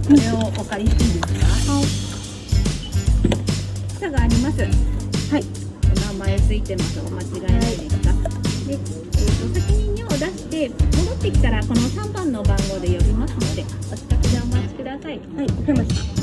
それをお借りしていいですか？はい。下があります。はい。お名前ついてます。お間違いないですか？で、先に尿を出して戻ってきたらこの3番の番号で呼びますのでお近くでお待ちください。はい、わかりました。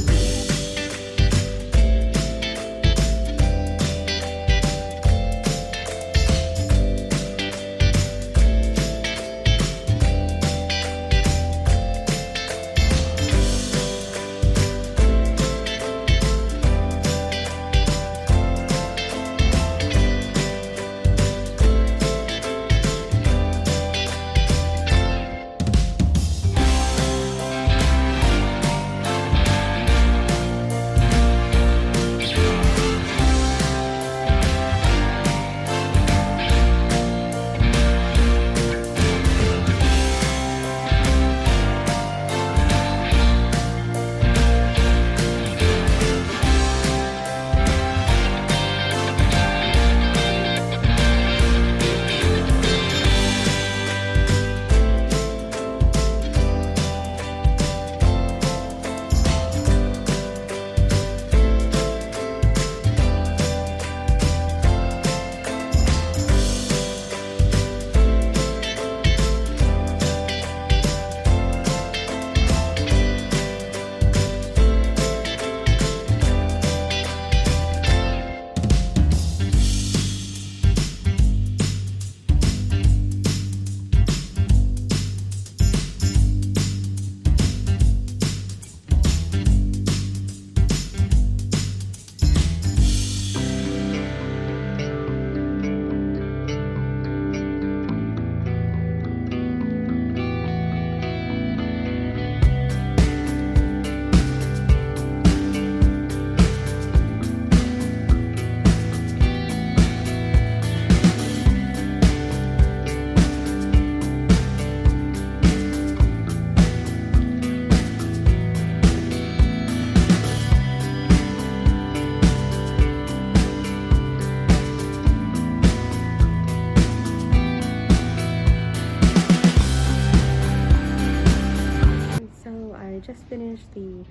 Just finished the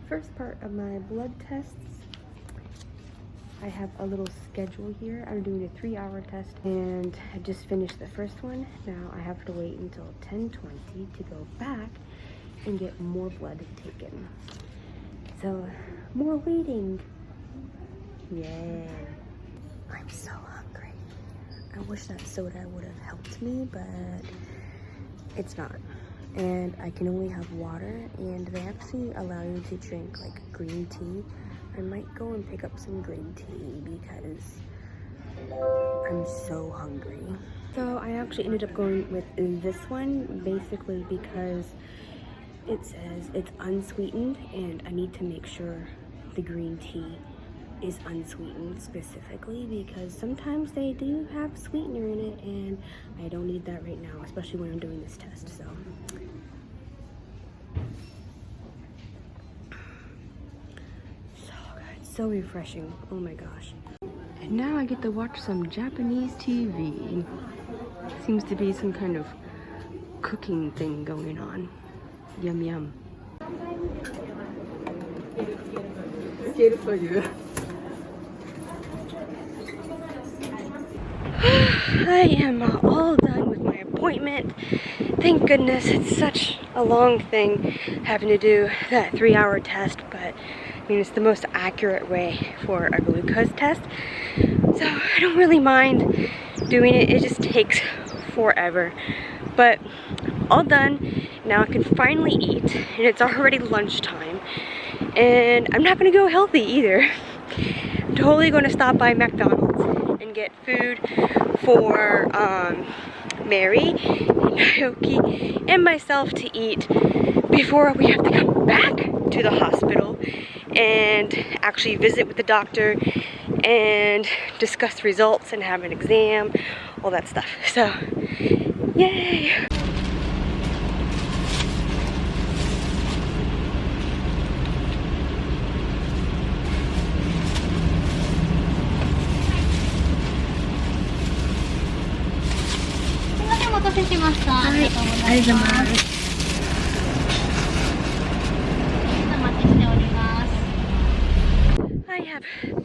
first part of my blood tests. I have a little schedule here. I'm doing a 3-hour test and I just finished the first one. Now I have to wait until 10:20 to go back and get more blood taken. So more waiting. Yeah. I'm so hungry. I wish that soda would have helped me, but it's not. And I can only have water, and they actually allow you to drink like green tea. I might go and pick up some green tea because I'm so hungry. So I actually ended up going with this one basically because it says it's unsweetened, and I need to make sure the green tea is unsweetened specifically because sometimes they do have sweetener in it, and I don't need that right now, especially when I'm doing this test. So good, so refreshing. Oh my gosh. And now I get to watch some Japanese TV. Seems to be some kind of cooking thing going on. Yum yum. I am all done with my appointment. Thank goodness. It's such a long thing having to do that 3-hour test, but I mean it's the most accurate way for a glucose test. So I don't really mind doing it. It just takes forever. But all done. Now I can finally eat, and it's already lunchtime. And I'm not gonna go healthy either. I'm totally gonna stop by McDonald's and get food for Mary and Naoki and myself to eat before we have to come back to the hospital and actually visit with the doctor and discuss results and have an exam, all that stuff. So, yay!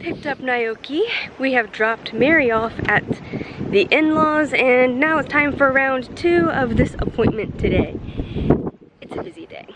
picked up Naoki. We have dropped Mary off at the in-laws, and now it's time for round 2 of this appointment today. It's a busy day.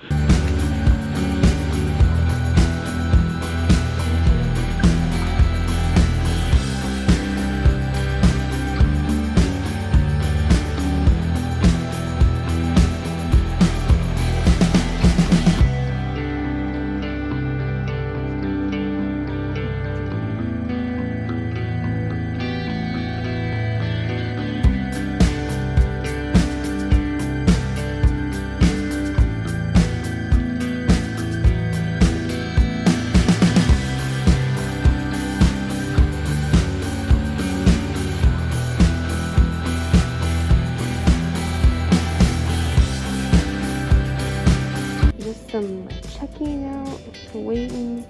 Some checking out, waiting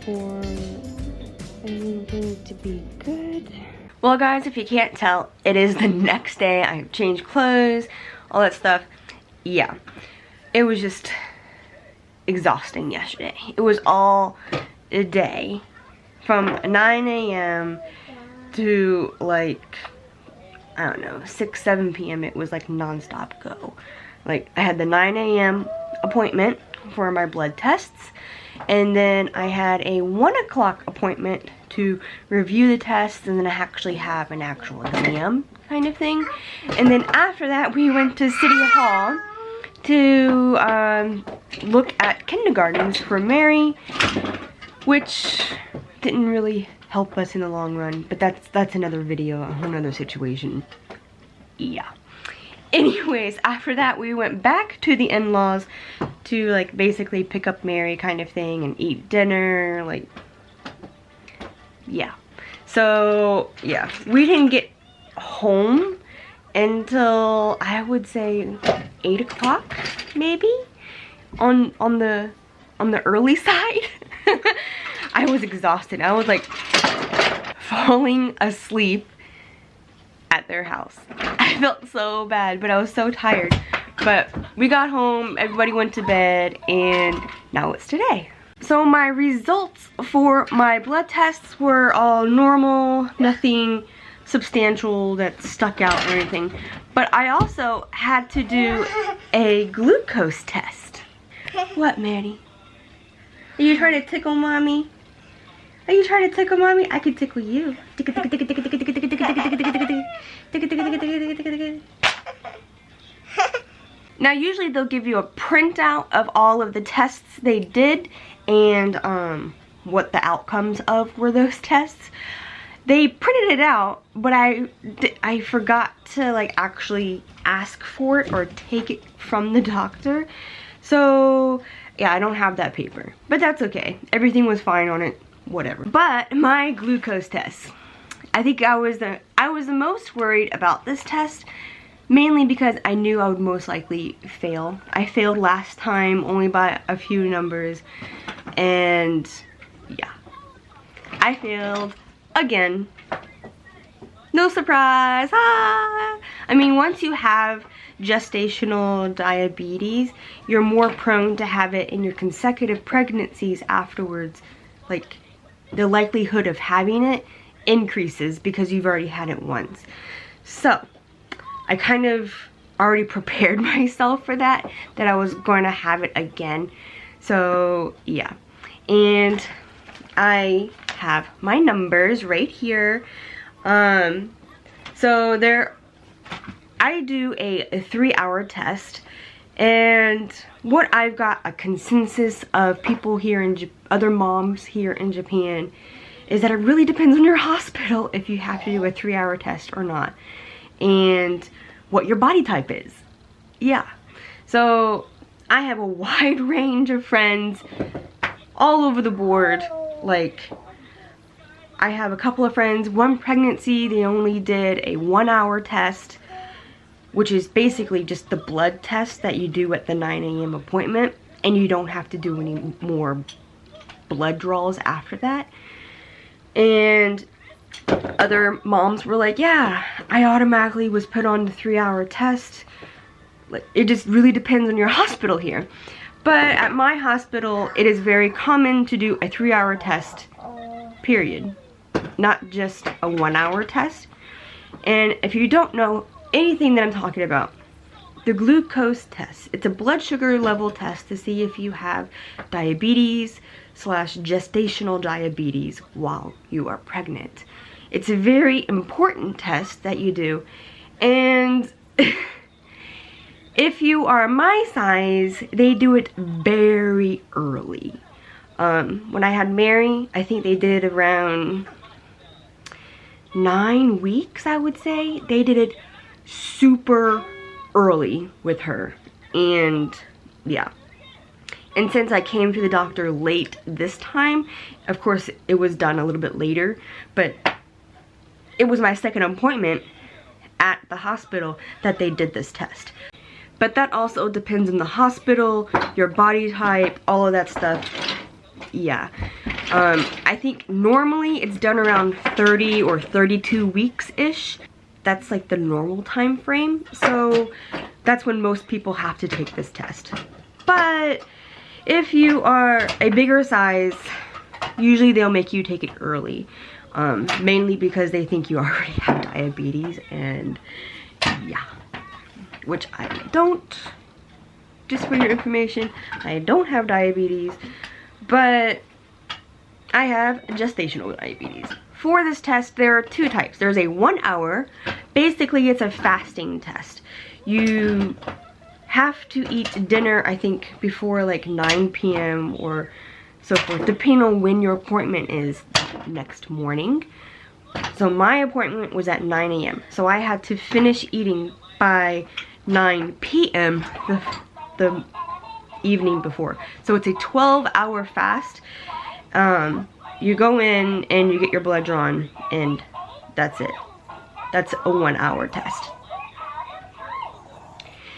for everything to be good. Well guys, if you can't tell, it is the next day. I changed clothes, all that stuff. Yeah, it was just exhausting yesterday. It was all a day from 9 a.m. to like, I don't know, 6, 7 p.m. It was like non-stop go. Like, I had the 9 a.m. appointment for my blood tests, and then I had a 1 o'clock appointment to review the tests and then actually have an actual exam kind of thing. And then after that we went to City Hall to look at kindergartens for Mary, which didn't really help us in the long run, but that's another video, a whole nother situation. Yeah. Anyways, after that we went back to the in-laws to like basically pick up Mary kind of thing and eat dinner, like, yeah. So yeah, we didn't get home until I would say 8 o'clock maybe, on the early side. I was exhausted. I was like falling asleep at their house. I felt so bad, but I was so tired. But we got home, everybody went to bed, and now it's today. So my results for my blood tests were all normal, nothing substantial that stuck out or anything. But I also had to do a glucose test. What, Maddie? Are you trying to tickle mommy? Are you trying to tickle mommy? I can tickle you. Now usually they'll give you a printout of all of the tests they did and what the outcomes of were those tests. They printed it out, but I forgot to like actually ask for it or take it from the doctor. So yeah, I don't have that paper, but that's okay. Everything was fine on it, whatever. But my glucose test, I think I was the most worried about this test, mainly because I knew I would most likely fail. I failed last time only by a few numbers, and yeah, I failed again. No surprise. Ah! I mean, once you have gestational diabetes, you're more prone to have it in your consecutive pregnancies afterwards. Like, the likelihood of having it increases because you've already had it once. So I kind of already prepared myself for that I was going to have it again. So yeah, and I have my numbers right here. So I do a 3-hour test, and what I've got a consensus of people here in other moms here in Japan is that it really depends on your hospital if you have to do a 3-hour test or not, and what your body type is. Yeah, so I have a wide range of friends all over the board. Like, I have a couple of friends, one pregnancy, they only did a 1-hour test, which is basically just the blood test that you do at the 9 a.m. appointment, and you don't have to do any more blood draws after that. And other moms were like, yeah, I automatically was put on the 3-hour test. Like, it just really depends on your hospital here. But at my hospital, it is very common to do a 3-hour test, period, not just a 1 hour test. And if you don't know anything that I'm talking about, the glucose test, it's a blood sugar level test to see if you have diabetes / gestational diabetes while you are pregnant. It's a very important test that you do, and if you are my size, they do it very early. When I had Mary, I think they did it around 9 weeks, I would say. They did it super early with her, and yeah. And since I came to the doctor late this time, of course it was done a little bit later, but it was my second appointment at the hospital that they did this test. But that also depends on the hospital, your body type, all of that stuff. Yeah. I think normally it's done around 30 or 32 weeks-ish. That's like the normal time frame. So that's when most people have to take this test. But if you are a bigger size, usually they'll make you take it early. Mainly because they think you already have diabetes, and yeah. Which I don't. Just for your information, I don't have diabetes, but I have gestational diabetes. For this test, there are 2 types. There's a 1 hour. Basically, it's a fasting test. You have to eat dinner, I think, before like 9 p.m. or so forth, depending on when your appointment is next morning. So my appointment was at 9 a.m. So I had to finish eating by 9 p.m. the evening before. So it's a 12-hour fast. You go in and you get your blood drawn, and that's it. That's a 1 hour test.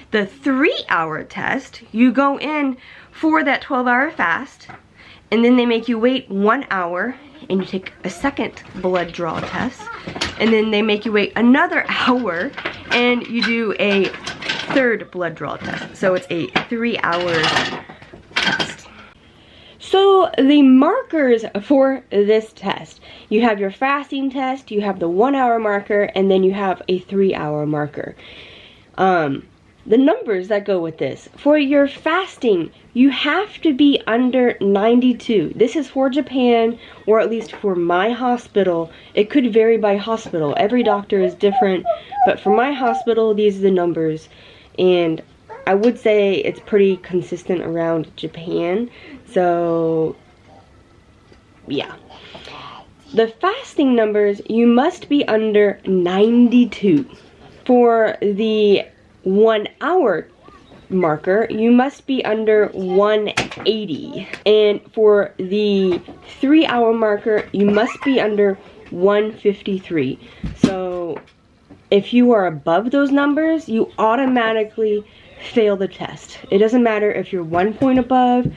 The 3-hour test, you go in for that 12-hour fast, and then they make you wait 1 hour, and you take a second blood draw test, and then they make you wait another hour, and you do a third blood draw test. So it's a 3-hour test. So the markers for this test, you have your fasting test, you have the 1 hour marker, and then you have a 3-hour marker. The numbers that go with this. For your fasting, you have to be under 92. This is for Japan, or at least for my hospital. It could vary by hospital. Every doctor is different, but for my hospital, these are the numbers. And I would say it's pretty consistent around Japan. So, yeah. The fasting numbers, you must be under 92. For the 1 hour marker, you must be under 180. And for the 3-hour marker, you must be under 153. So if you are above those numbers, you automatically fail the test. It doesn't matter if you're 1 point above,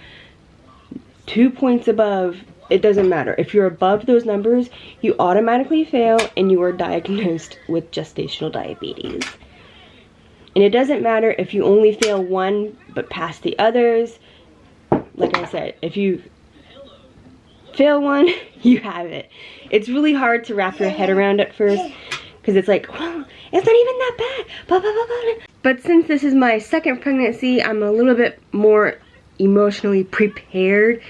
2 points above, it doesn't matter. If you're above those numbers, you automatically fail and you are diagnosed with gestational diabetes. And it doesn't matter if you only fail one but pass the others. Like I said, if you fail one, you have it. It's really hard to wrap your head around at first, because it's like, well, it's not even that bad. Blah, blah, blah, blah. But since this is my second pregnancy, I'm a little bit more emotionally prepared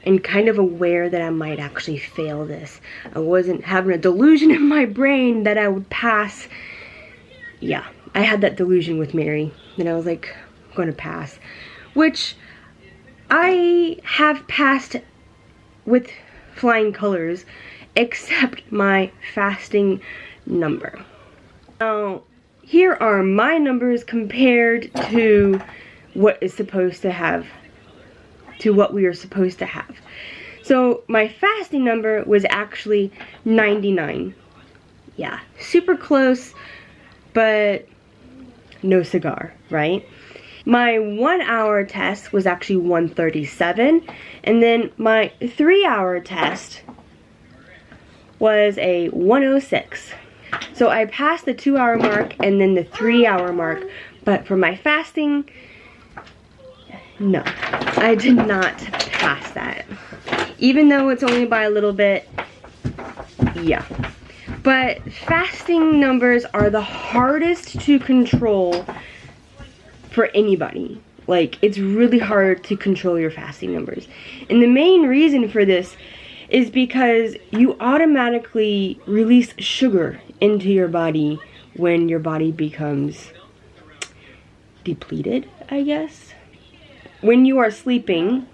and kind of aware that I might actually fail this. I wasn't having a delusion in my brain that I would pass. Yeah, I had that delusion with Mary, and I was like, I'm going to pass. Which I have passed with flying colors, except my fasting number. Now, here are my numbers compared to what is supposed to have, to what we are supposed to have. So my fasting number was actually 99. Yeah, super close, but no cigar, right? My 1 hour test was actually 137, and then my 3-hour test was a 106. So I passed the 2-hour mark and then the 3-hour mark, but for my fasting, no, I did not pass that. Even though it's only by a little bit, Yeah. But fasting numbers are the hardest to control for anybody. Like, it's really hard to control your fasting numbers. And the main reason for this is because you automatically release sugar into your body when your body becomes depleted, I guess. When you are sleeping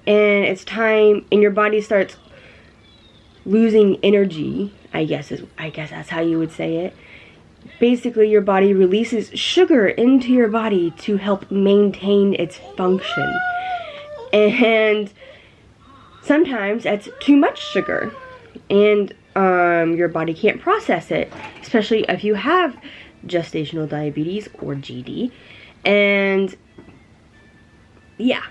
and it's time and your body starts losing energy, I guess that's how you would say it. Basically, your body releases sugar into your body to help maintain its function. And sometimes that's too much sugar. And your body can't process it, especially if you have gestational diabetes or GD. And yeah,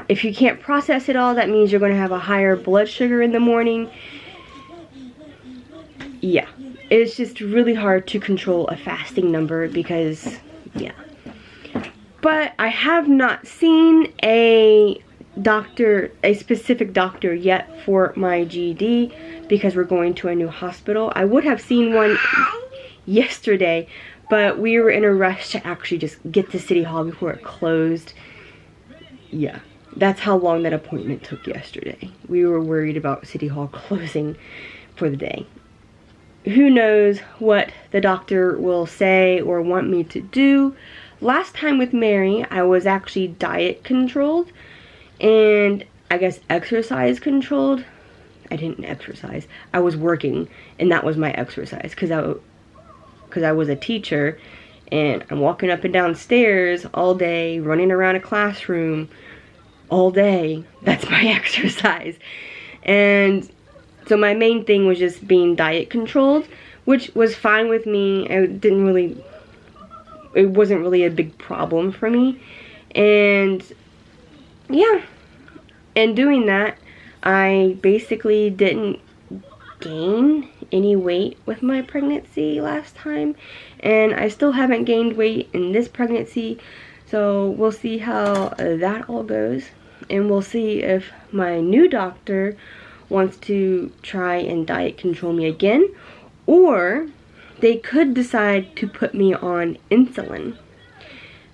if you can't process it all, that means you're going to have a higher blood sugar in the morning. Yeah, it's just really hard to control a fasting number because, yeah. But I have not seen a specific doctor yet for my GD because we're going to a new hospital. I would have seen one yesterday, but we were in a rush to actually just get to City Hall before it closed. Yeah, that's how long that appointment took yesterday. We were worried about City Hall closing for the day. Who knows what the doctor will say or want me to do. Last time with Mary, I was actually diet controlled and I guess exercise controlled. I didn't exercise. I was working and that was my exercise because I was a teacher and I'm walking up and down stairs all day, running around a classroom all day. That's my exercise. And so my main thing was just being diet controlled, which was fine with me. It wasn't really a big problem for me. And yeah, and doing that, I basically didn't gain any weight with my pregnancy last time. And I still haven't gained weight in this pregnancy. So we'll see how that all goes. And we'll see if my new doctor wants to try and diet control me again, or they could decide to put me on insulin,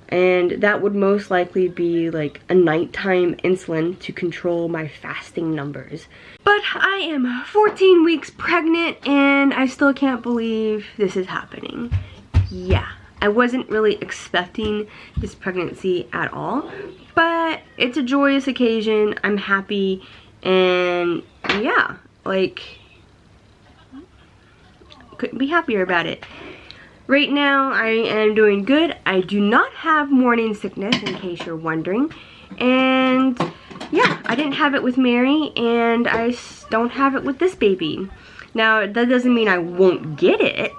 and that would most likely be like a nighttime insulin to control my fasting numbers. But I am 14 weeks pregnant and I still can't believe this is happening. Yeah, I wasn't really expecting this pregnancy at all, but it's a joyous occasion. I'm happy. And yeah, like, couldn't be happier about it. Right now, I am doing good. I do not have morning sickness, in case you're wondering. And yeah, I didn't have it with Mary, and I don't have it with this baby. Now, that doesn't mean I won't get it,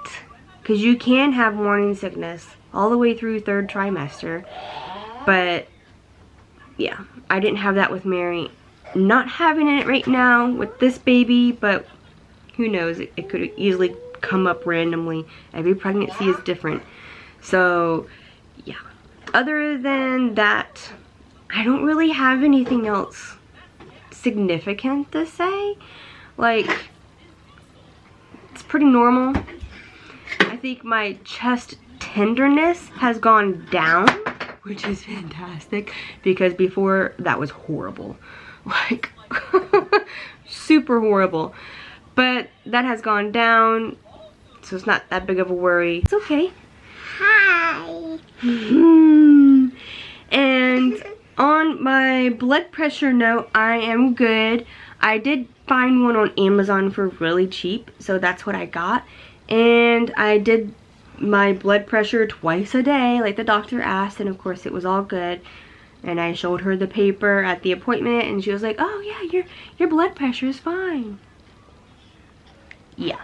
because you can have morning sickness all the way through 3rd trimester. But yeah, I didn't have that with Mary. Not having it right now with this baby, but who knows, it could easily come up randomly. Every pregnancy is different. So yeah, other than that, I don't really have anything else significant to say. Like, it's pretty normal. I think my chest tenderness has gone down, which is fantastic, because before that was horrible. Like, super horrible. But that has gone down, so it's not that big of a worry. It's okay. Hi. And on my blood pressure note, I am good. I did find one on Amazon for really cheap, so that's what I got. And I did my blood pressure twice a day, like the doctor asked, and of course it was all good. And I showed her the paper at the appointment, and she was like, "Oh yeah, your blood pressure is fine." Yeah.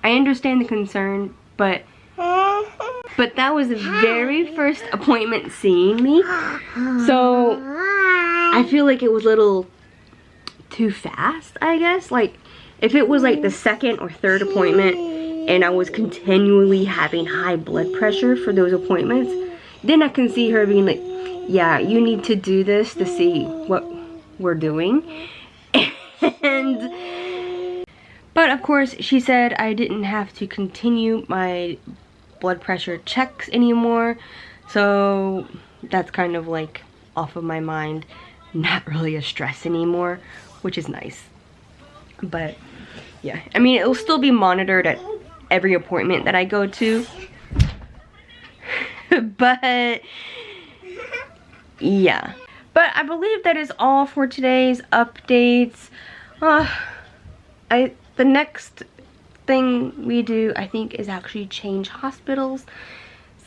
I understand the concern, but that was the very first appointment seeing me. So I feel like it was a little too fast, I guess. Like, if it was like the 2nd or 3rd appointment and I was continually having high blood pressure for those appointments, then I can see her being like, "Yeah, you need to do this to see what we're doing." But of course, she said I didn't have to continue my blood pressure checks anymore. So that's kind of like off of my mind. Not really a stress anymore, which is nice. But yeah, I mean, it will still be monitored at every appointment that I go to. But yeah. But I believe that is all for today's updates. The next thing we do, I think, is actually change hospitals.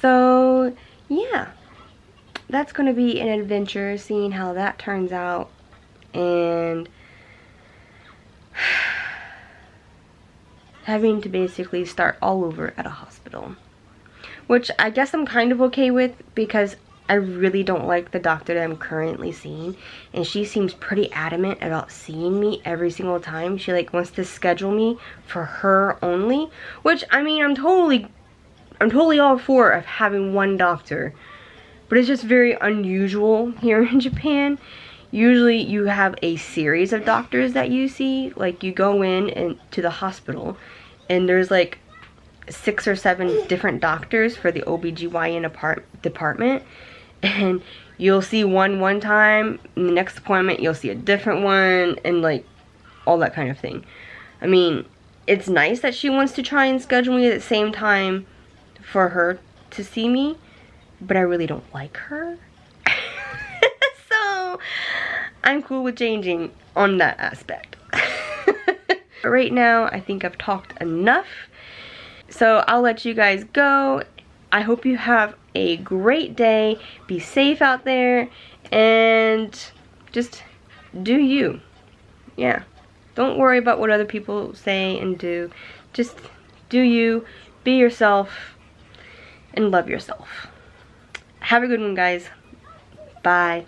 So yeah, that's going to be an adventure, seeing how that turns out. And having to basically start all over at a hospital, which I guess I'm kind of okay with, because I really don't like the doctor that I'm currently seeing, and she seems pretty adamant about seeing me every single time. She like wants to schedule me for her only, which I mean, I'm totally all for of having one doctor, but it's just very unusual here in Japan. Usually you have a series of doctors that you see. Like, you go in and to the hospital and there's like 6 or 7 different doctors for the OBGYN department, and you'll see one time, and the next appointment you'll see a different one, and like all that kind of thing. I mean, it's nice that she wants to try and schedule me at the same time for her to see me, but I really don't like her. So I'm cool with changing on that aspect. But right now, I think I've talked enough. So I'll let you guys go. I hope you have a great day. Be safe out there, and just do you. Yeah. Don't worry about what other people say and do. Just do you. Be yourself. And love yourself. Have a good one, guys. Bye.